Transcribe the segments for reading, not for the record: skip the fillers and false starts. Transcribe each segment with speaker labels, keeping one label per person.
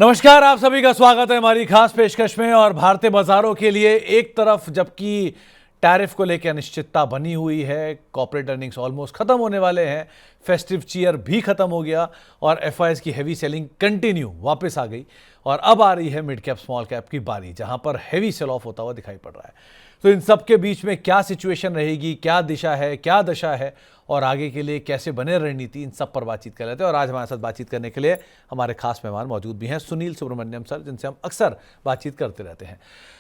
Speaker 1: नमस्कार, आप सभी का स्वागत है हमारी खास पेशकश में। और भारतीय बाजारों के लिए एक तरफ जबकि टैरिफ को लेकर अनिश्चितता बनी हुई है, कॉर्पोरेट अर्निंग्स ऑलमोस्ट खत्म होने वाले हैं, फेस्टिव चीयर भी खत्म हो गया और एफआईएस की हैवी सेलिंग कंटिन्यू वापस आ गई और अब आ रही है मिड कैप स्मॉल कैप की बारी, जहां पर हैवी सेल ऑफ होता हुआ दिखाई पड़ रहा है। तो इन सब के बीच में क्या सिचुएशन रहेगी, क्या दिशा है, क्या दशा है और आगे के लिए कैसे बने रणनीति, इन सब पर बातचीत कर लेते हैं। और आज हमारे साथ बातचीत करने के लिए हमारे खास मेहमान मौजूद भी हैं, सुनील सुब्रमण्यम सर, जिनसे हम अक्सर बातचीत करते रहते हैं।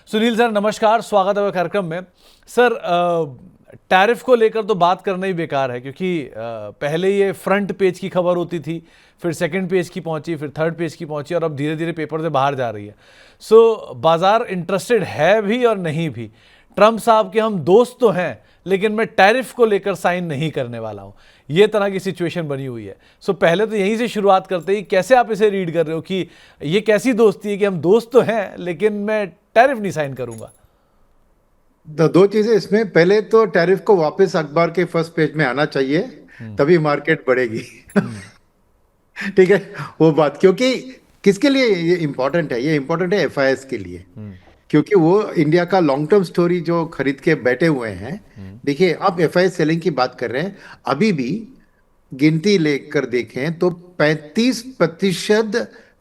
Speaker 1: सुनील सर नमस्कार, स्वागत है कार्यक्रम में। सर, टैरिफ को लेकर तो बात करना ही बेकार है, क्योंकि पहले ये फ्रंट पेज की खबर होती थी, फिर सेकंड पेज की पहुंची, फिर थर्ड पेज की पहुंची और अब धीरे धीरे पेपर से बाहर जा रही है। सो बाजार इंटरेस्टेड है भी और नहीं भी। ट्रंप साहब के हम दोस्त तो हैं, लेकिन मैं टैरिफ को लेकर साइन नहीं करने वाला हूं, ये तरह की सिचुएशन बनी हुई है। सो पहले तो यहीं से शुरुआत करते ही, कैसे आप इसे रीड कर रहे हो कि ये कैसी दोस्ती है कि हम दोस्त तो हैं लेकिन मैं टैरिफ नहीं साइन करूंगा?
Speaker 2: दो चीजें इसमें। पहले तो टैरिफ को वापस अखबार के फर्स्ट पेज में आना चाहिए, तभी मार्केट बढ़ेगी। ठीक है, वो बात। क्योंकि किसके लिए ये इंपॉर्टेंट है? ये इंपॉर्टेंट है एफआईएस के लिए, क्योंकि वो इंडिया का लॉन्ग टर्म स्टोरी जो खरीद के बैठे हुए हैं। देखिए, आप एफआईएस सेलिंग की बात कर रहे हैं, अभी भी गिनती लेकर देखें तो 35%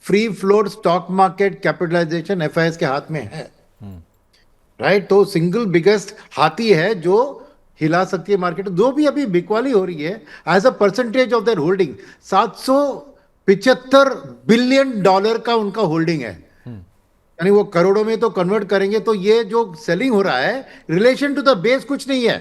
Speaker 2: free float stock market capitalization FIS के हाथ में है। राइट, तो सिंगल बिगेस्ट हाथी है जो हिला सकती है मार्केट। जो भी अभी बिकवाली हो रही है as a percentage of their holding, 775 billion dollar का उनका होल्डिंग है। यानी वो करोड़ों में तो कन्वर्ट करेंगे तो ये जो सेलिंग हो रहा है रिलेशन टू द बेस कुछ नहीं है,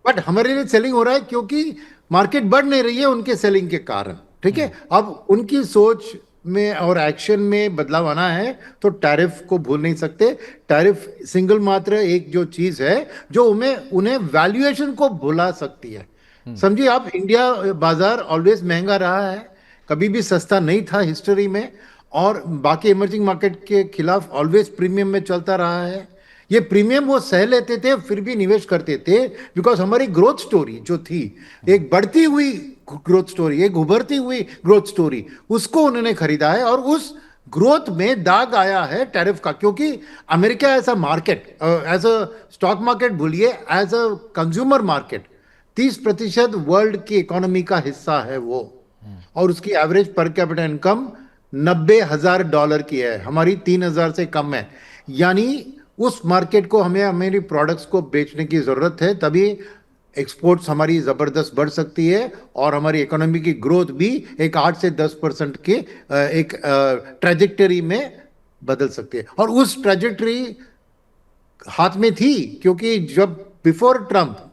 Speaker 2: बट हमारे लिए सेलिंग हो रहा है क्योंकि मार्केट बढ़ नहीं रही है उनके सेलिंग के कारण। ठीक है, अब उनकी सोच में और एक्शन में बदलाव आना है तो टैरिफ को भूल नहीं सकते। टैरिफ सिंगल मात्र एक जो चीज है जो उन्हें वैल्यूएशन को भुला सकती है। समझिए आप, इंडिया बाजार ऑलवेज महंगा रहा है, कभी भी सस्ता नहीं था हिस्ट्री में, और बाकी इमर्जिंग मार्केट के खिलाफ ऑलवेज प्रीमियम में चलता रहा है। ये प्रीमियम वो सह लेते थे, फिर भी निवेश करते थे, बिकॉज हमारी ग्रोथ स्टोरी जो थी, एक बढ़ती हुई ग्रोथ स्टोरी, एक उभरती हुई ग्रोथ स्टोरी, उसको उन्होंने खरीदा है। और उस ग्रोथ में दाग आया है टैरिफ का, क्योंकि America as a market, as a stock market भूलिए, as a consumer market 30% world की इकोनॉमी का हिस्सा है वो, और उसकी एवरेज पर कैपिटा इनकम $90,000 की है, हमारी 3,000 से कम है। यानी उस मार्केट को हमें हमारी प्रोडक्ट्स को बेचने की जरूरत है, तभी एक्सपोर्ट्स हमारी जबरदस्त बढ़ सकती है और हमारी इकोनॉमी की ग्रोथ भी एक 8 से 10% के एक ट्रेजेक्टरी में बदल सकती है। और उस ट्रेजेक्टरी हाथ में थी, क्योंकि जब बिफोर ट्रंप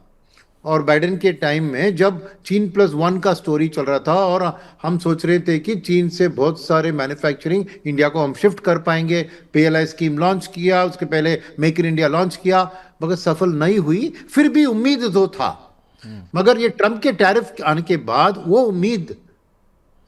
Speaker 2: और बाइडेन के टाइम में जब China+1 का स्टोरी चल रहा था और हम सोच रहे थे कि चीन से बहुत सारे मैन्युफैक्चरिंग इंडिया को हम शिफ्ट कर पाएंगे, पीएलआई स्कीम लॉन्च किया, उसके पहले मेक इन इंडिया लॉन्च किया, मगर सफल नहीं हुई। फिर भी उम्मीद तो था, मगर ये ट्रंप के टैरिफ आने के बाद वो उम्मीद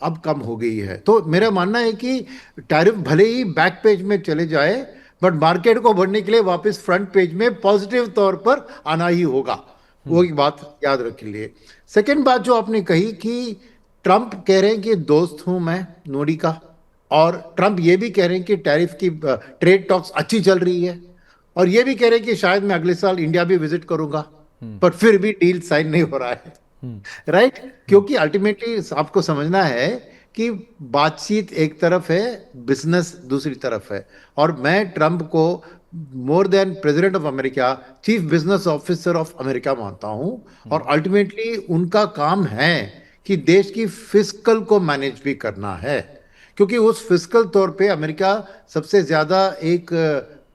Speaker 2: अब कम हो गई है। तो मेरा मानना है कि टैरिफ भले ही बैक पेज में चले जाए, बट मार्केट को बढ़ने के लिए वापस फ्रंट पेज में पॉजिटिव तौर पर आना ही होगा। वो एक बात याद रख लिए। सेकंड बात जो आपने कही कि ट्रंप कह रहे हैं कि दोस्त हूं मैं मोदी का, और ट्रंप ये भी कह रहे हैं कि टैरिफ की ट्रेड टॉक्स अच्छी चल रही है, और ये भी कह रहे हैं कि शायद मैं अगले साल इंडिया भी विजिट करूंगा, पर फिर भी डील साइन नहीं हो रहा है। राइट, क्योंकि अल्टीमेटली आपको समझना है कि बातचीत एक तरफ है, बिजनेस दूसरी तरफ है। और मैं ट्रंप को more than president of America, chief business officer of America मानता हूं। और अल्टीमेटली उनका काम है कि देश की फिस्कल को मैनेज भी करना है, क्योंकि उस फिस्कल तौर पे अमेरिका सबसे ज्यादा एक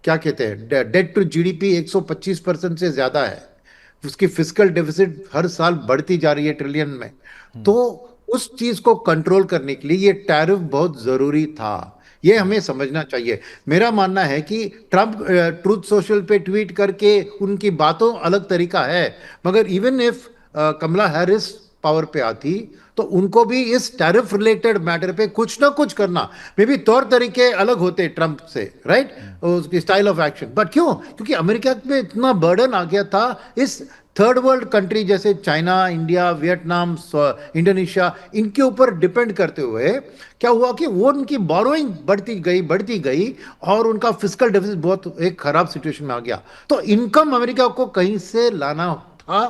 Speaker 2: क्या कहते हैं, डेट टू जीडीपी 125% से ज्यादा है। उसकी फिस्कल डेफिसिट हर साल बढ़ती जा रही है ट्रिलियन में। तो उस चीज को कंट्रोल करने के लिए ये टैरिफ बहुत जरूरी था, ये हमें समझना चाहिए। मेरा मानना है कि ट्रंप ट्रूथ सोशल पे ट्वीट करके उनकी बातों अलग तरीका है, मगर even if Kamala Harris power पे आती तो उनको भी इस टैरिफ रिलेटेड मैटर पे कुछ ना कुछ करना, मे बी तौर तरीके अलग होते ट्रंप से, राइट, उसकी स्टाइल ऑफ एक्शन। बट क्यों? क्योंकि अमेरिका में इतना बर्डन आ गया था इस थर्ड वर्ल्ड कंट्री जैसे चाइना, इंडिया, वियतनाम, इंडोनेशिया, इनके ऊपर डिपेंड करते हुए क्या हुआ कि वो उनकी बोरोइंग बढ़ती गई और उनका फिस्कल डेफिसिट बहुत एक खराब सिचुएशन में आ गया। तो इनकम अमेरिका को कहीं से लाना था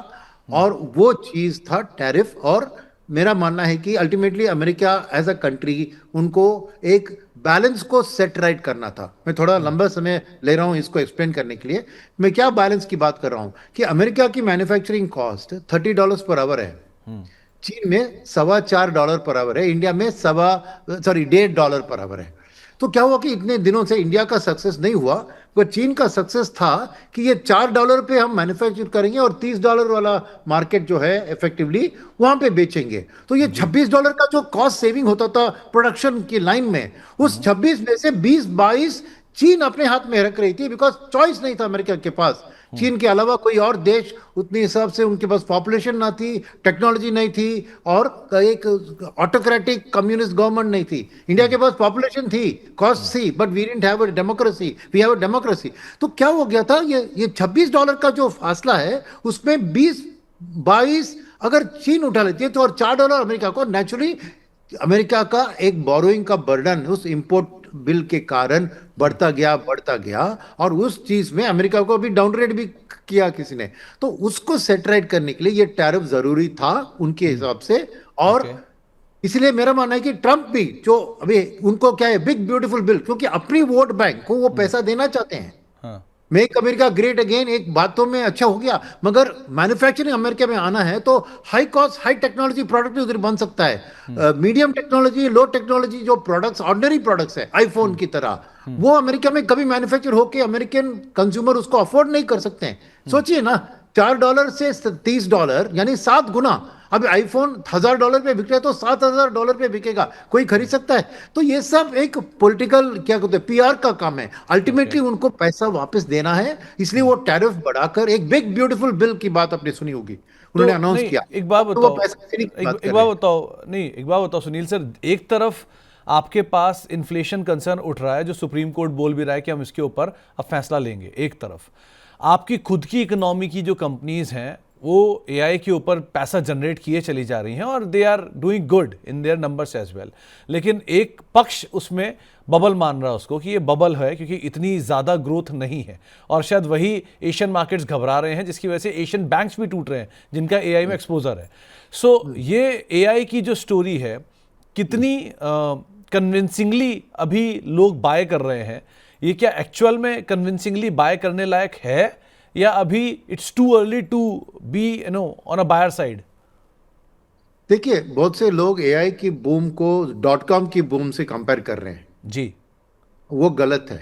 Speaker 2: और वो चीज था टैरिफ। और मेरा मानना है कि ultimately America as a country उनको एक बैलेंस को सेट राइट करना था। मैं थोड़ा लंबा समय ले रहा हूं इसको एक्सप्लेन करने के लिए। मैं क्या बैलेंस की बात कर रहा हूं कि अमेरिका की मैन्युफैक्चरिंग कॉस्ट $30 पर आवर है, चीन में $4.25 पर आवर है, इंडिया में $1.5 पर आवर है। तो क्या हुआ कि इतने दिनों से इंडिया का सक्सेस नहीं हुआ, पर चीन का सक्सेस था कि ये $4 पे हम मैन्युफैक्चर करेंगे और $30 वाला मार्केट जो है इफेक्टिवली वहां पे बेचेंगे। तो ये $26 का जो कॉस्ट सेविंग होता था प्रोडक्शन की लाइन में, उस 26 में से 20-22 चीन अपने हाथ में रख रही थी, बिकॉज चॉइस नहीं था अमेरिका के पास। चीन के अलावा कोई और देश उतने हिसाब से उनके पास पॉपुलेशन ना थी, टेक्नोलॉजी नहीं थी और एक ऑटोक्रेटिक कम्युनिस्ट गवर्नमेंट नहीं थी। इंडिया के पास पॉपुलेशन थी, कॉस्ट थी, but we didn't have a democracy, we have a democracy. तो क्या हो गया था, ये $26 का जो फासला है उसमें 20-22 अगर चीन उठा लेती है तो और $4 अमेरिका को, नेचुरली अमेरिका का एक बोरोइंग का बर्डन उस इंपोर्ट बिल के कारण बढ़ता गया और उस चीज में अमेरिका को भी डाउनग्रेड भी किया किसी ने। तो उसको सेटराइट करने के लिए ये टैरिफ जरूरी था उनके हिसाब से। और इसलिए मेरा मानना है कि ट्रंप भी, जो अभी उनको क्या है बिग ब्यूटीफुल बिल, क्योंकि अपनी वोट बैंक को वो पैसा देना चाहते हैं।
Speaker 1: हाँ,
Speaker 2: मेक अमेरिका ग्रेट अगेन एक बातों में अच्छा हो गया, मगर मैन्युफैक्चरिंग अमेरिका में आना है तो high cost high technology product भी उधर बन सकता है। मीडियम टेक्नोलॉजी, लो टेक्नोलॉजी जो प्रोडक्ट्स, ऑर्डिनरी प्रोडक्ट्स है आईफोन की तरह, वो अमेरिका में कभी मैन्युफैक्चर होके अमेरिकन कंज्यूमर उसको अफोर्ड नहीं कर सकते हैं। सोचिए ना, $4 से $30 यानी 7 गुना। अब आईफोन $1000 पे बिक रहा है तो $7000 पे बिकेगा, कोई खरीद सकता है? तो ये सब एक पॉलिटिकल क्या कहते हैं पीआर का काम है। अल्टीमेटली उनको पैसा वापस देना है, इसलिए वो टैरिफ बढ़ाकर एक बिग ब्यूटीफुल बिल की बात आपने सुनी होगी, उन्होंने
Speaker 1: तो
Speaker 2: अनाउंस
Speaker 1: नहीं,
Speaker 2: किया।
Speaker 1: एक बात
Speaker 2: तो वो
Speaker 1: बताओ,
Speaker 2: पैसा देने की बात कर
Speaker 1: एक
Speaker 2: रहे
Speaker 1: बात
Speaker 2: हैं।
Speaker 1: बताओ, नहीं एक बात बताओ सुनील सर, एक तरफ आपके पास इन्फ्लेशन कंसर्न उठ रहा है जो सुप्रीम कोर्ट बोल भी रहा है कि हम इसके ऊपर अब फैसला लेंगे, एक तरफ आपकी खुद की इकोनॉमी की जो कंपनीज हैं वो एआई के ऊपर पैसा जनरेट किए चली जा रही हैं और they are doing good in their numbers as well, लेकिन एक पक्ष उसमें बबल मान रहा है उसको कि ये बबल है क्योंकि इतनी ज़्यादा ग्रोथ नहीं है और शायद वही एशियन मार्केट्स घबरा रहे हैं जिसकी वजह से एशियन बैंक्स भी टूट रहे हैं जिनका एआई में एक्सपोजर है। सो ये एआई की जो स्टोरी है कितनी कन्विंसिंगली अभी लोग बाय कर रहे हैं, ये क्या एक्चुअल में कन्विंसिंगली बाय करने लायक है या अभी it's too early to be on a buyer side?
Speaker 2: देखिए, बहुत से लोग एआई की बूम को .com की बूम से कंपेयर कर रहे हैं।
Speaker 1: जी,
Speaker 2: वो गलत है,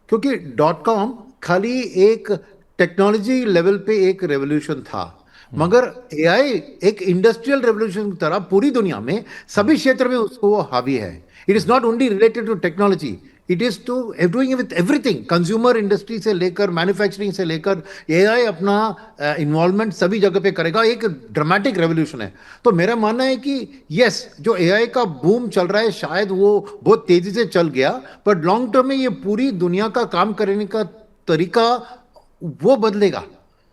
Speaker 2: क्योंकि .com खाली एक टेक्नोलॉजी लेवल पे एक रेवोल्यूशन था, मगर एआई एक इंडस्ट्रियल रेवोल्यूशन की तरह पूरी दुनिया में सभी क्षेत्र में उसको वो हावी है। It is not only related to technology, it is to doing with everything, consumer industry से लेकर मैन्युफैक्चरिंग से लेकर एआई अपना इन्वॉल्वमेंट सभी जगह पे करेगा। एक ड्रामेटिक रेवोल्यूशन है। तो मेरा मानना है कि यस, जो एआई का बूम चल रहा है शायद वो बहुत तेजी से चल गया, पर लॉन्ग टर्म में ये पूरी दुनिया का काम करने का तरीका वो बदलेगा।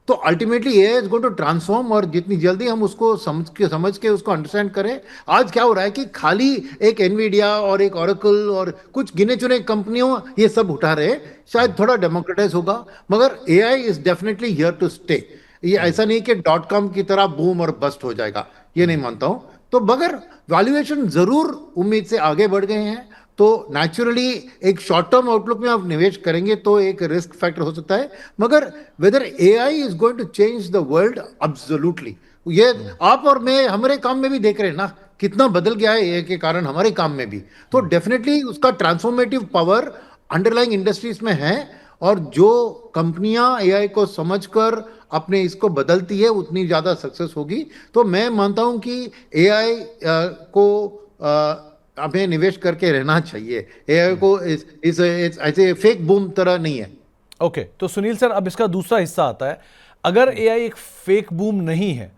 Speaker 2: तो ultimately AI is going to transform, और जितनी जल्दी हम उसको समझ के उसको अंडरस्टैंड करें। आज क्या हो रहा है कि खाली एक एनवीडिया और एक ओरेकल और कुछ गिने चुने कंपनियों ये सब उठा रहे, शायद थोड़ा डेमोक्रेटाइज होगा, मगर AI is definitely here to stay. ये ऐसा नहीं कि .com की तरह बूम और बस्ट हो जाएगा, ये नहीं मानता हूं। तो मगर वैल्यूएशन जरूर उम्मीद से आगे बढ़ गए हैं, तो नेचुरली एक शॉर्ट टर्म आउटलुक में आप निवेश करेंगे तो एक रिस्क फैक्टर हो सकता है, मगर whether AI is going to change the world, absolutely. ये आप और मैं हमारे काम में भी देख रहे हैं ना, कितना बदल गया है एआई के कारण हमारे काम में भी। तो डेफिनेटली उसका ट्रांसफॉर्मेटिव पावर अंडरलाइंग इंडस्ट्रीज में है, और जो कंपनियां एआई को समझकर अपने इसको बदलती है उतनी ज्यादा सक्सेस होगी। तो मैं मानता हूं कि एआई को हमें निवेश करके रहना चाहिए। एआई को इस ऐसे फेक बूम तरह नहीं है।
Speaker 1: ओके, तो सुनील सर अब इसका दूसरा हिस्सा आता है, अगर एआई एक फेक बूम नहीं है,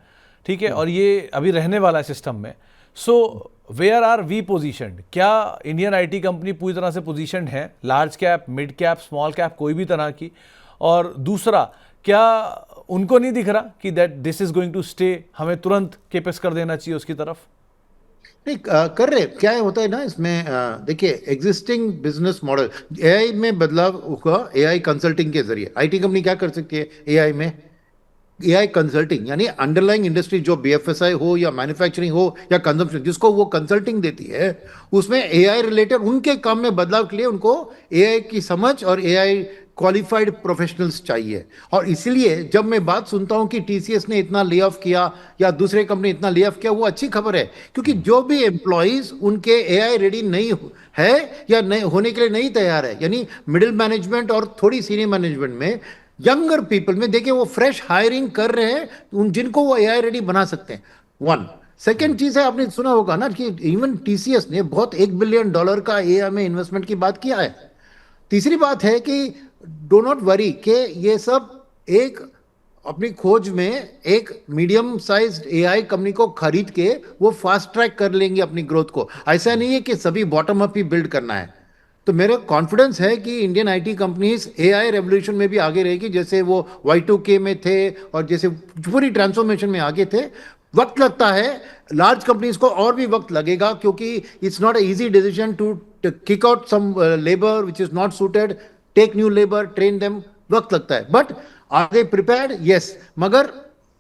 Speaker 1: ठीक है, और ये अभी रहने वाला है सिस्टम में, so where are we positioned? क्या इंडियन आईटी कंपनी पूरी तरह से पोजीशनड है, large cap, mid cap, small cap, कोई भी तरह की? और दूसरा, क्या उनको नहीं दिख रहा कि that this is going to stay, हमें तुरंत केपेक्स कर देना चाहिए उसकी तरफ?
Speaker 2: नहीं कर रहे, क्या होता है ना इसमें, देखिए एग्जिस्टिंग बिजनेस मॉडल एआई में बदलाव होगा। एआई कंसल्टिंग के जरिए आईटी कंपनी क्या कर सकती है एआई में? एआई कंसल्टिंग यानी अंडरलाइंग इंडस्ट्री जो बीएफएसआई हो या मैन्युफैक्चरिंग हो या कंजम्पशन, जिसको वो कंसल्टिंग देती है, उसमें एआई रिलेटेड उनके काम में बदलाव के लिए उनको एआई की समझ और एआई क्वालिफाइड प्रोफेशनल्स चाहिए। और इसीलिए जब मैं बात सुनता हूं कि टीसीएस ने इतना ले ऑफ किया या दूसरे कंपनी इतना ले ऑफ किया, वो अच्छी खबर है, क्योंकि जो भी एम्प्लॉइज उनके एआई रेडी नहीं है या नहीं होने के लिए नहीं तैयार है, यानी मिडिल मैनेजमेंट और थोड़ी सीनियर मैनेजमेंट में, यंगर पीपल में, देखिए वो फ्रेश हायरिंग कर रहे हैं उन जिनको वो एआई रेडी बना सकते हैं। वन सेकेंड चीज है, आपने सुना होगा ना कि इवन टीसीएस ने बहुत $1 बिलियन का एआई में इन्वेस्टमेंट की बात किया है। तीसरी बात है कि डो नॉट वरी कि ये सब एक अपनी खोज में एक मीडियम साइज एआई कंपनी को खरीद के वो फास्ट ट्रैक कर लेंगे अपनी ग्रोथ को। ऐसा नहीं है कि सभी बॉटम अप ही बिल्ड करना है। तो मेरा कॉन्फिडेंस है कि Indian IT companies AI revolution में भी आगे रहेगी, जैसे वो Y2K में थे और जैसे पूरी ट्रांसफॉर्मेशन में आगे थे। वक्त लगता है, लार्ज कंपनीज को और भी वक्त लगेगा, क्योंकि it's not a easy decision to kick out some labour which is not suited, take new labour, train them, वक्त लगता है। But are they prepared? Yes. मगर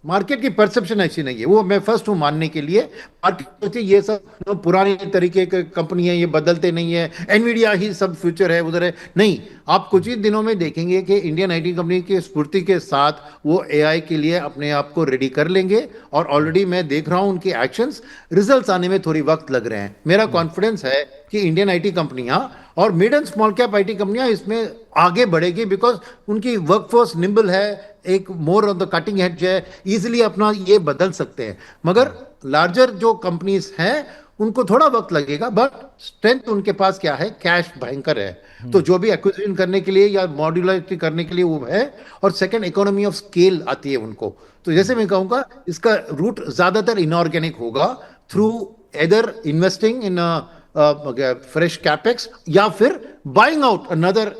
Speaker 2: मार्केट की परसेप्शन ऐसी नहीं है, वो मैं फर्स्ट हूं मानने के लिए। मार्केट ये सब पुराने तरीके के कंपनी है, ये बदलते नहीं है, एनवीडिया ही सब फ्यूचर है उधर है, नहीं। आप कुछ ही दिनों में देखेंगे कि इंडियन आईटी कंपनी की स्फूर्ति के साथ वो एआई के लिए अपने आप को रेडी कर लेंगे। और ऑलरेडी मैं देख रहा हूं उनके एक्शंस, रिजल्ट्स आने में थोड़ी वक्त लग रहे हैं। मेरा कॉन्फिडेंस है कि इंडियन आईटी कंपनियां और mid and small cap IT कंपनियां इसमें आगे बढ़ेगी, बिकॉज उनकी वर्कफोर्स निम्बल है, एक more on the cutting edge है, इजीली अपना ये बदल सकते हैं। मगर लार्जर जो कंपनीज हैं उनको थोड़ा वक्त लगेगा, बट स्ट्रेंथ उनके पास क्या है, कैश भयंकर है। तो जो भी एक्विजिशन करने के लिए या मॉड्यूलरिटी करने के लिए वो है। और सेकंड, इकोनॉमी ऑफ स्केल आती है उनको। तो जैसे मैं कहूँगा इसका रूट ज्यादातर इनऑर्गेनिक होगा, through either investing in fresh capex या फिर buying out another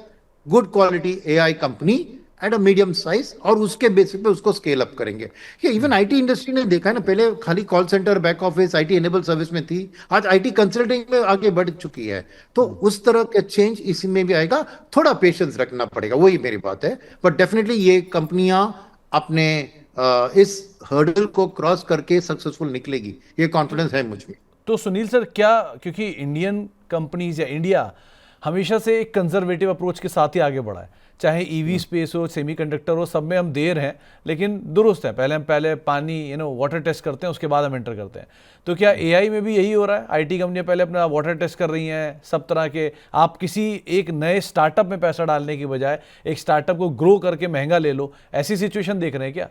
Speaker 2: good quality AI company at a medium size, और उसके बेसिस पे उसको स्केल अप करेंगे। ये इवन आईटी इंडस्ट्री ने देखा है ना, पहले खाली call centre, back office, IT enable service में थी, आज आईटी कंसल्टिंग में आगे बढ़ चुकी है। तो उस तरह का चेंज इसमें भी आएगा, थोड़ा पेशेंस रखना पड़ेगा, वही मेरी बात है। बट डेफिनेटली ये कंपनियां अपने इस हर्डल को क्रॉस करके सक्सेसफुल निकलेगी, ये कॉन्फिडेंस है मुझ में।
Speaker 1: तो सुनील सर, क्या क्योंकि इंडियन कंपनीज या इंडिया हमेशा से एक कंजर्वेटिव अप्रोच के साथ ही आगे बढ़ा है, चाहे ईवी स्पेस हो, सेमीकंडक्टर हो, सब में हम देर हैं लेकिन दुरुस्त है। पहले पानी वाटर टेस्ट करते हैं, उसके बाद हम एंटर करते हैं। तो क्या एआई में भी यही हो रहा है? आईटी कंपनियां पहले अपना वाटर टेस्ट कर रही हैं सब तरह के, आप किसी एक नए स्टार्टअप में पैसा डालने की बजाय एक स्टार्टअप को ग्रो करके महंगा ले लो, ऐसी सिचुएशन देख रहे हैं क्या?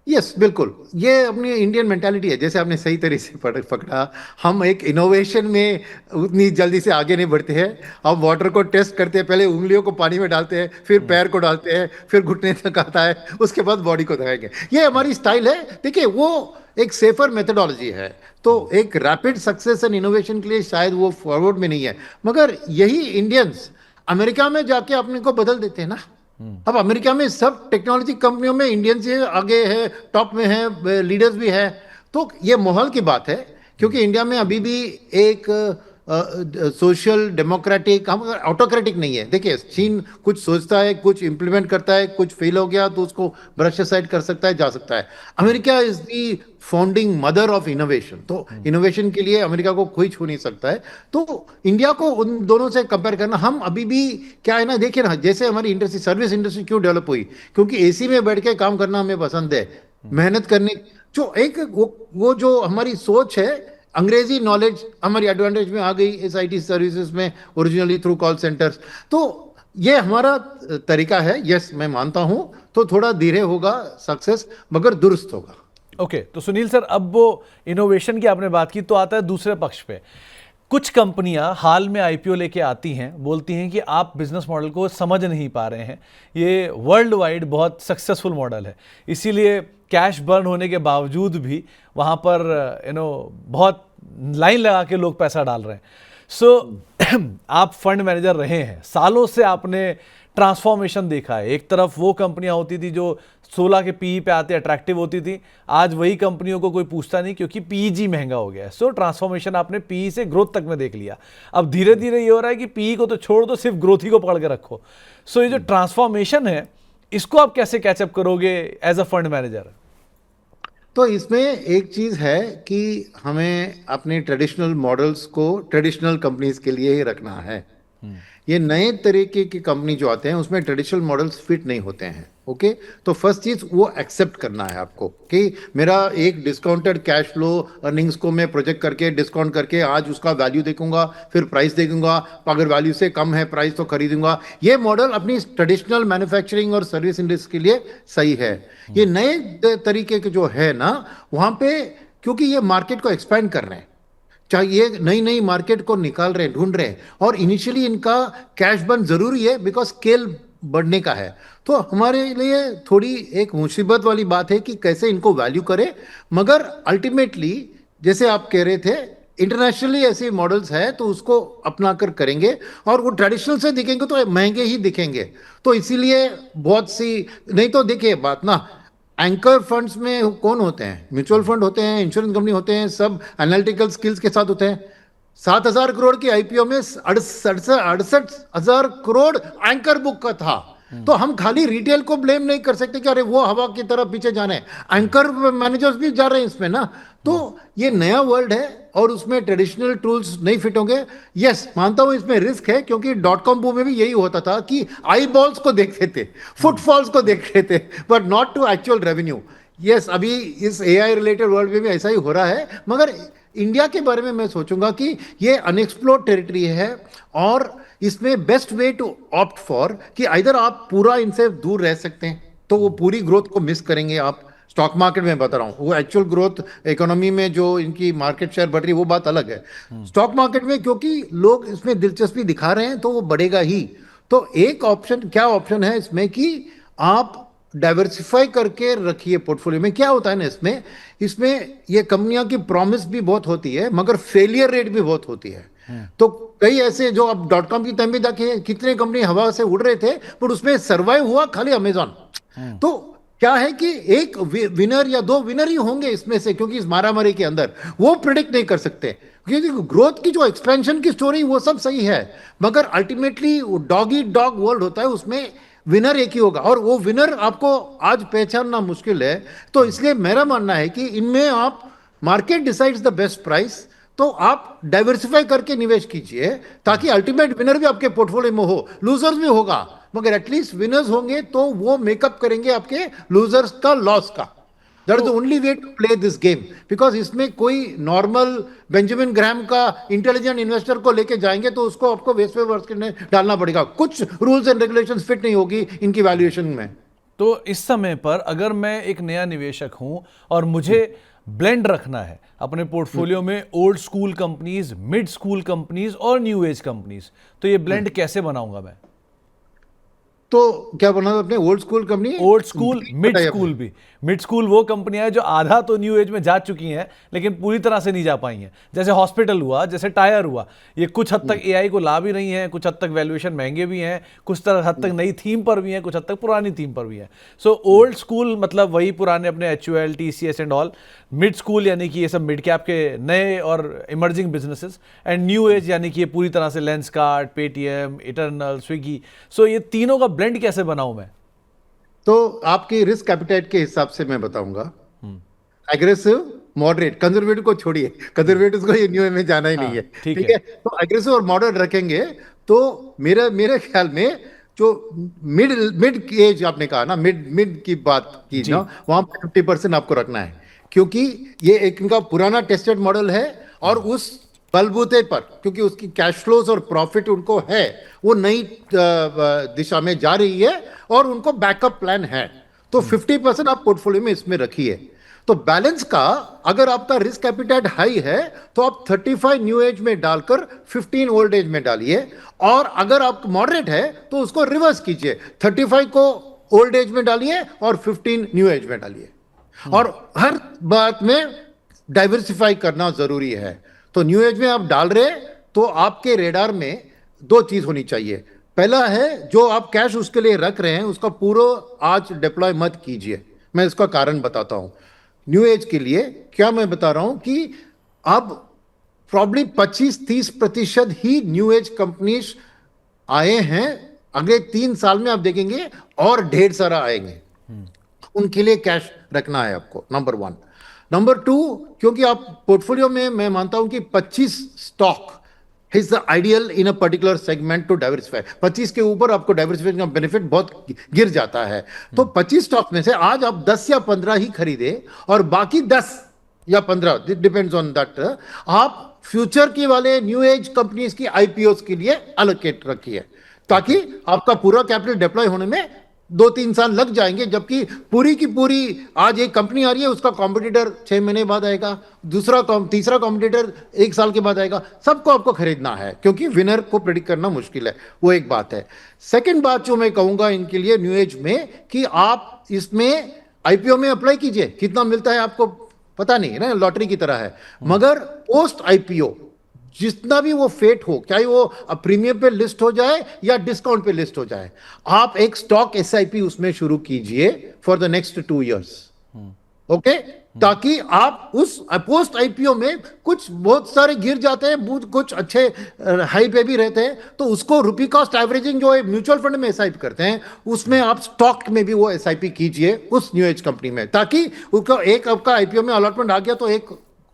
Speaker 2: यस बिल्कुल, ये अपनी इंडियन मेंटालिटी है। जैसे आपने सही तरीके से पकड़ा, हम एक इनोवेशन में उतनी जल्दी से आगे नहीं बढ़ते हैं। हम वाटर को टेस्ट करते हैं, पहले उंगलियों को पानी में डालते हैं, फिर पैर को डालते हैं, फिर घुटने तक आता है, उसके बाद बॉडी को दिखाएंगे। ये हमारी स्टाइल है। देखिए वो एक सेफर मेथोडोलॉजी है। तो एक रैपिड सक्सेस एंड इनोवेशन के लिए शायद वो फॉरवर्ड में नहीं है, मगर यही इंडियंस अमेरिका में जाके अपने को बदल देते हैं ना। अब अमेरिका में सब टेक्नोलॉजी कंपनियों में इंडियंस ही आगे है, टॉप में है, लीडर्स भी है। तो ये माहौल की बात है, क्योंकि इंडिया में अभी भी एक सोशल डेमोक्रेटिक, हम ऑटोक्रेटिक नहीं है। देखिए चीन कुछ सोचता है, कुछ इंप्लीमेंट करता है, कुछ फेल हो गया तो उसको ब्रश असाइड कर सकता है, जा सकता है। America is the founding mother of innovation, तो इनोवेशन के लिए अमेरिका को कोई छू नहीं सकता है। तो इंडिया को उन दोनों से कंपेयर करना, हम अभी भी क्या है ना, देखिए ना, जैसे हमारी इंडस्ट्री, सर्विस इंडस्ट्री क्यों डेवलप हुई, क्योंकि एसी में बैठ के काम करना हमें पसंद है, मेहनत करने, जो एक वो जो हमारी सोच है, अंग्रेजी नॉलेज हमारी एडवांटेज में आ गई इस आईटी सर्विसेज में, ओरिजिनली थ्रू कॉल सेंटर्स। तो ये हमारा तरीका है। यस मैं मानता हूं, तो थोड़ा धीरे होगा सक्सेस, मगर दुरुस्त होगा।
Speaker 1: ओके, तो सुनील सर, अब वो इनोवेशन की आपने बात की, तो आता है दूसरे पक्ष पे। कुछ कंपनियां हाल में आईपीओ लेके आती हैं, बोलती हैं कि आप बिजनेस मॉडल को समझ नहीं पा रहे हैं, ये वर्ल्ड वाइड बहुत सक्सेसफुल मॉडल है, इसीलिए कैश बर्न होने के बावजूद भी वहाँ पर बहुत लाइन लगा के लोग पैसा डाल रहे हैं। सो आप फंड मैनेजर रहे हैं, सालों से आपने ट्रांसफॉर्मेशन देखा है। एक तरफ वो कंपनियां होती थी जो 16 के पीई पे आते अट्रैक्टिव होती थी, आज वही कंपनियों को कोई पूछता नहीं क्योंकि पीईजी महंगा हो गया है। सो ट्रांसफॉर्मेशन आपने पीई से ग्रोथ तक में देख लिया। अब धीरे धीरे ये हो रहा है कि पीई को तो छोड़ दो, सिर्फ ग्रोथ ही को पकड़ के रखो। सो ये जो ट्रांसफॉर्मेशन है, इसको आप कैसे कैचअप करोगे एज अ फंड मैनेजर?
Speaker 2: तो इसमें एक चीज है कि हमें अपने ट्रेडिशनल मॉडल्स को ट्रेडिशनल कंपनीज के लिए ही रखना है। ये नए तरीके की कंपनी जो आते हैं उसमें ट्रेडिशनल मॉडल्स फिट नहीं होते हैं। ओके, तो फर्स्ट चीज वो एक्सेप्ट करना है आपको कि मेरा एक डिस्काउंटेड कैश फ्लो अर्निंग्स को मैं प्रोजेक्ट करके डिस्काउंट करके आज उसका वैल्यू देखूंगा, फिर प्राइस देखूंगा, अगर वैल्यू से कम है प्राइस तो खरीदूंगा। ये मॉडल अपनी ट्रेडिशनल मैन्युफैक्चरिंग और सर्विस इंडस्ट्री के लिए सही है। ये नए तरीके के जो है ना, वहां पे क्योंकि ये मार्केट को एक्सपैंड कर रहे हैं, चाहे ये नई नई मार्केट को निकाल रहे हैं, ढूंढ रहे हैं, और इनिशियली इनका कैश बर्न जरूरी है बिकॉज स्केल बढ़ने का है। तो हमारे लिए थोड़ी एक मुसीबत वाली बात है कि कैसे इनको वैल्यू करें, मगर अल्टीमेटली जैसे आप कह रहे थे इंटरनेशनली ऐसे मॉडल्स है तो उसको अपना कर करेंगे, और वो ट्रेडिशनल से दिखेंगे तो महंगे ही दिखेंगे। तो इसीलिए बहुत सी, नहीं तो देखिए बात ना, एंकर फंड्स में कौन होते हैं? म्यूचुअल फंड होते हैं, इंश्योरेंस कंपनी होते हैं, सब एनालिटिकल स्किल्स के साथ होते हैं। 7,000 करोड़ की आईपीओ में 68,000 करोड़ एंकर बुक का था। तो हम खाली रिटेल को ब्लेम नहीं कर सकते कि अरे वो हवा की तरफ पीछे जाने, एंकर मैनेजर्स भी जा रहे हैं इसमें ना। तो ये नया वर्ल्ड है और उसमें ट्रेडिशनल टूल्स नहीं फिट होंगे। यस, मानता हूं इसमें रिस्क है, क्योंकि .com बूम में भी यही होता था कि आई बॉल्स को देखते थे, फुटफॉल्स को देखते थे, but not to actual revenue. Yes, अभी इस एआई रिलेटेड वर्ल्ड में भी ऐसा ही हो रहा है, मगर इंडिया के बारे में मैं सोचूंगा कि ये अनएक्सप्लोर्ड टेरिटरी है, और इसमें best way to opt for कि इधर आप पूरा इनसे दूर रह सकते हैं तो वो पूरी ग्रोथ को मिस करेंगे आप। स्टॉक मार्केट में बता रहा हूं, वो एक्चुअल ग्रोथ इकोनॉमी में जो इनकी मार्केट शेयर बढ़ रही है वो बात अलग है। स्टॉक मार्केट में क्योंकि लोग इसमें दिलचस्पी दिखा रहे हैं तो वो बढ़ेगा ही। तो एक ऑप्शन, क्या ऑप्शन है इसमें कि आप डाइवर्सिफाई करके रखिए पोर्टफोलियो में। क्या होता है ना इसमें, ये कंपनियां की प्रॉमिस भी बहुत होती है मगर फेलियर रेट भी बहुत होती है। तो कई ऐसे जो अब .com की टाइम में देखिए कितने कंपनी हवा से उड़ रहे थे, पर उसमें सर्वाइव हुआ खाली अमेजॉन। तो क्या है कि एक विनर या दो विनर ही होंगे इसमें से, क्योंकि इस मारामारी के अंदर वो प्रिडिक्ट नहीं कर सकते, क्योंकि ग्रोथ की जो एक्सपेंशन की स्टोरी वो सब सही है, मगर ultimately dog eat dog world होता है, उसमें विनर एक ही होगा, और वो विनर आपको आज पहचानना मुश्किल है। तो इसलिए मेरा मानना है कि इनमें आप, market decides the best price, तो आप डाइवर्सिफाई करके निवेश कीजिए ताकि अल्टीमेट विनर भी आपके पोर्टफोलियो में हो, लूजर्स भी होगा, मगर एटलीस्ट विनर्स होंगे तो वो मेकअप करेंगे आपके लूजर्स का लॉस का। That is the only way to play this game, because इसमें कोई नॉर्मल बेंजामिन ग्रैम का इंटेलिजेंट इन्वेस्टर को लेके जाएंगे तो उसको आपको वेस्ट पे वर्क डालना पड़ेगा, कुछ रूल्स एंड रेगुलेशंस फिट नहीं होगी इनकी वैल्यूएशन में।
Speaker 1: तो इस समय पर अगर मैं एक नया निवेशक हूं और मुझे ब्लेंड रखना है अपने पोर्टफोलियो में old school companies, mid school companies और न्यू एज कंपनीज, तो ये ब्लेंड कैसे बनाऊंगा मैं?
Speaker 2: तो क्या बना अपने old school company,
Speaker 1: old school, mid school भी। मिड स्कूल वो कंपनियां हैं जो आधा तो न्यू एज में जा चुकी हैं लेकिन पूरी तरह से नहीं जा पाई हैं, जैसे हॉस्पिटल हुआ, जैसे टायर हुआ। ये कुछ हद तक एआई को ला भी रही हैं, कुछ हद तक वैल्यूएशन महंगे भी हैं, कुछ हद तक नई थीम पर भी हैं, कुछ हद तक पुरानी थीम पर भी हैं। सो ओल्ड स्कूल मतलब वही पुराने अपने HUL, TCS and all. Mid school यानी कि ये सब मिड कैप के नए और emerging businesses, and new age यानी कि ये पूरी तरह से लेंसकार्ट, पेटीएम, इटर्नल, स्विगी। सो ये तीनों का ब्लेंड कैसे बनाऊं मैं?
Speaker 2: तो आपकी रिस्क एपिटाइट के हिसाब से मैं बताऊंगा, एग्रेसिव, मॉडरेट, कंजर्वेटिव को छोड़िए, कंजर्वेटिव को ये न्यू में जाना ही नहीं है, ठीक है। तो एग्रेसिव और मॉडरेट रखेंगे तो मेरे ख्याल में जो मिड एज आपने कहा ना, मिड की बात की ना, वहां पर 50% आपको रखना है, क्योंकि ये एक इनका पुराना टेस्टेड मॉडल है, और उस बलबूते पर क्योंकि उसकी कैश फ्लोज और प्रॉफिट उनको है, वो नई दिशा में जा रही है और उनको बैकअप प्लान है। तो 50% आप पोर्टफोलियो में इसमें रखिए। तो बैलेंस का, अगर आपका रिस्क एपिटाइट हाई है तो आप 35 न्यू एज में डालकर 15 ओल्ड एज में डालिए, और अगर आप मॉडरेट है तो उसको रिवर्स कीजिए, 35 को ओल्ड एज में डालिए और 15 न्यू एज में डालिए। और हर बात में डाइवर्सिफाई करना जरूरी है। तो न्यू एज में आप डाल रहे तो आपके रेडार में दो चीज होनी चाहिए, पहला है, जो आप कैश उसके लिए रख रहे हैं उसका पूरा आज डिप्लॉय मत कीजिए। मैं इसका कारण बताता हूं। न्यू एज के लिए क्या मैं बता रहा हूं कि अब प्रॉब्ली 25-30% ही न्यू एज कंपनीज आए हैं। अगले 3 साल में आप देखेंगे और ढेर सारा आएंगे। उनके लिए कैश रखना है आपको, नंबर 1। नंबर 2, क्योंकि आप पोर्टफोलियो में मैं मानता हूं कि 25 stock is the ideal in a particular segment to diversify. 25 के ऊपर आपको डाइवर्सिफिकेशन का बेनिफिट बहुत गिर जाता है। तो 25 स्टॉक में से आज आप 10 या 15 ही खरीदे और बाकी 10 या 15, डिपेंड्स ऑन दैट, आप फ्यूचर के वाले न्यू एज कंपनीज की आईपीओ के लिए अलोकेट रखिए, ताकि आपका पूरा कैपिटल डिप्लॉय होने में 2-3 साल लग जाएंगे। जबकि पूरी की पूरी आज एक कंपनी आ रही है, उसका कॉम्पिटिटर 6 महीने बाद आएगा, तीसरा कॉम्पिटिटर 1 साल के बाद आएगा। सबको आपको खरीदना है, क्योंकि विनर को प्रेडिक्ट करना मुश्किल है। वो एक बात है। सेकंड बात जो मैं कहूंगा इनके लिए न्यू एज में, कि आप इसमें आईपीओ में अप्लाई कीजिए। कितना मिलता है आपको पता नहीं है ना, लॉटरी की तरह है। मगर पोस्ट आईपीओ जितना भी वो फेट हो, चाहे वो प्रीमियम पे लिस्ट हो जाए या डिस्काउंट पे लिस्ट हो जाए, आप एक स्टॉक एसआईपी उसमें शुरू कीजिए for the next 2 years. Okay, ताकि आप उस पोस्ट आईपीओ में कुछ बहुत सारे गिर जाते हैं, कुछ अच्छे हाई पे भी रहते हैं, तो उसको रुपी कॉस्ट एवरेजिंग जो म्यूचुअल फंड में एसआईपी करते हैं, उसमें आप स्टॉक में भी वो एसआईपी कीजिए उस न्यू एज कंपनी में, ताकि उसका एक आपका आईपीओ में अलॉटमेंट आ गया तो एक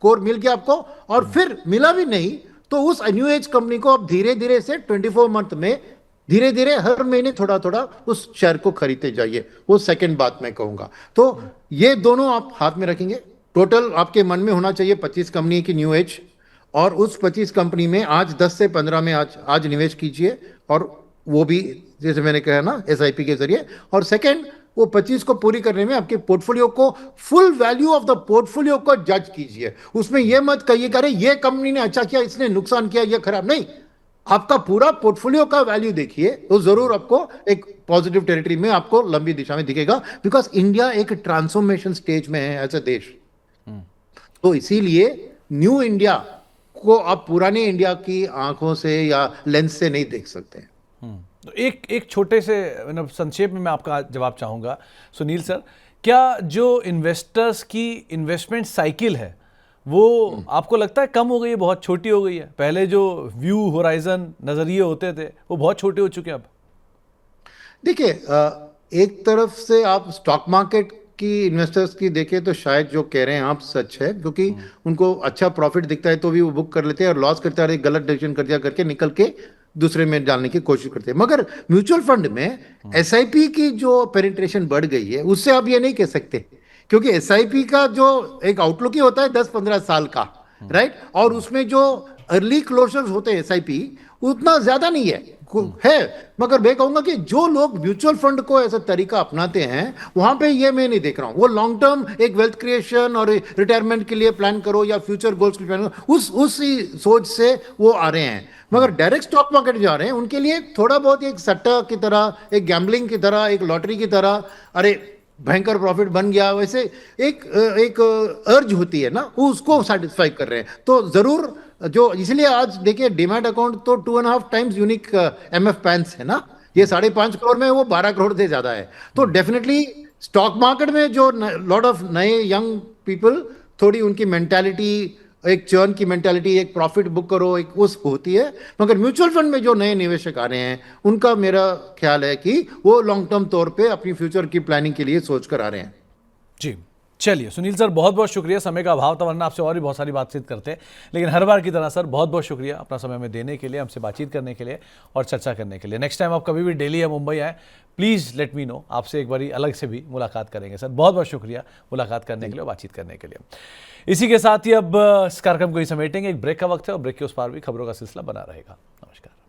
Speaker 2: कोर मिल गया आपको, और फिर मिला भी नहीं तो उस न्यू एज कंपनी को आप धीरे धीरे से 24 मंथ में धीरे धीरे हर महीने थोड़ा थोड़ा उस शेयर को खरीदते जाइए। वो सेकंड बात मैं कहूंगा। तो ये दोनों आप हाथ में रखेंगे। टोटल आपके मन में होना चाहिए 25 कंपनी की न्यू एज, और उस 25 कंपनी में आज 10 से 15 में आज निवेश कीजिए, और वो भी जैसे मैंने कहा ना एसआईपी के जरिए। और सेकंड, वो 25 को पूरी करने में आपके पोर्टफोलियो को, full value of the portfolio को जज कीजिए। उसमें ये मत कहिए कि अरे ये कंपनी ने अच्छा किया, इसने नुकसान किया, ये खराब नहीं। आपका पूरा पोर्टफोलियो का वैल्यू देखिए, तो जरूर आपको एक पॉजिटिव टेरिटरी में आपको लंबी दिशा में दिखेगा। बिकॉज इंडिया एक ट्रांसफॉर्मेशन स्टेज में है एज अ देश। तो इसीलिए न्यू इंडिया को आप पुराने इंडिया की आंखों से या लेंस से नहीं देख सकते।
Speaker 1: तो एक छोटे से संक्षेप में मैं आपका जवाब चाहूँगा सुनील सर। क्या जो इन्वेस्टर्स की इन्वेस्टमेंट साइकिल है वो आपको लगता है कम हो गई है, बहुत छोटी हो गई है? पहले जो व्यू होराइजन नज़रिए होते थे वो बहुत छोटे हो चुके हैं अब।
Speaker 2: देखिए, एक तरफ से आप स्टॉक मार्केट की इन्वेस्टर्स की देखें तो शायद जो कह रहे हैं आप सच है, क्योंकि उनको अच्छा प्रॉफिट दिखता है तो भी वो बुक कर लेते हैं, और लॉस करते हैं गलत डिसीजन कर दिया करके निकल के दूसरे में डालने की कोशिश करते हैं। मगर म्यूचुअल फंड में एसआईपी की जो पेनिट्रेशन बढ़ गई है उससे आप ये नहीं कह सकते, क्योंकि एसआईपी का जो एक आउटलुक ही होता है 10-15 साल का, राइट? और उसमें जो अर्ली क्लोजर्स होते हैं एसआईपी उतना ज्यादा नहीं है। मगर मैं कहूंगा कि जो लोग म्यूचुअल फंड को ऐसा तरीका अपनाते हैं वहां पे ये मैं नहीं देख रहा हूं। वो लॉन्ग टर्म एक वेल्थ क्रिएशन और रिटायरमेंट के लिए प्लान करो या फ्यूचर गोल्स के लिए प्लान करो, उसी सोच से वो आ रहे हैं। मगर डायरेक्ट स्टॉक मार्केट जा रहे हैं उनके लिए थोड़ा बहुत एक सट्टा की तरह, एक गैम्बलिंग की तरह, एक लॉटरी की तरह, अरे भयंकर प्रॉफिट बन गया, वैसे एक अर्ज होती है ना, वो उसको सेटिस्फाई कर रहे हैं। तो जरूर जो, इसलिए आज देखिए डीमैट अकाउंट तो 2.5 टाइम्स यूनिक एमएफ पैंस है ना, ये 5.5 करोड़ में वो 12 करोड़ से ज्यादा है। तो डेफिनेटली स्टॉक मार्केट में जो लॉट ऑफ नए यंग पीपल, थोड़ी उनकी मेंटालिटी, एक चर्न की मेंटालिटी, एक प्रॉफिट बुक करो, एक उस होती है। मगर म्यूचुअल फंड में जो नए निवेशक आ रहे हैं उनका मेरा ख्याल है कि वो लॉन्ग टर्म तौर पे अपनी फ्यूचर की प्लानिंग के लिए सोच कर आ रहे हैं।
Speaker 1: जी चलिए सुनील सर, बहुत बहुत शुक्रिया। समय का अभाव था वरना आपसे और भी बहुत सारी बातचीत करते हैं, लेकिन हर बार की तरह सर बहुत बहुत शुक्रिया अपना समय हमें देने के लिए, हमसे बातचीत करने के लिए और चर्चा करने के लिए। नेक्स्ट टाइम आप कभी भी दिल्ली या मुंबई आए प्लीज़ लेट मी नो, आपसे एक बारी अलग से भी मुलाकात करेंगे सर। बहुत बहुत शुक्रिया मुलाकात करने के लिए, बातचीत करने के लिए। इसी के साथ ही अब इस कार्यक्रम को ही समेटेंगे। एक ब्रेक का वक्त है और ब्रेक के उस पार भी खबरों का सिलसिला बना रहेगा। नमस्कार।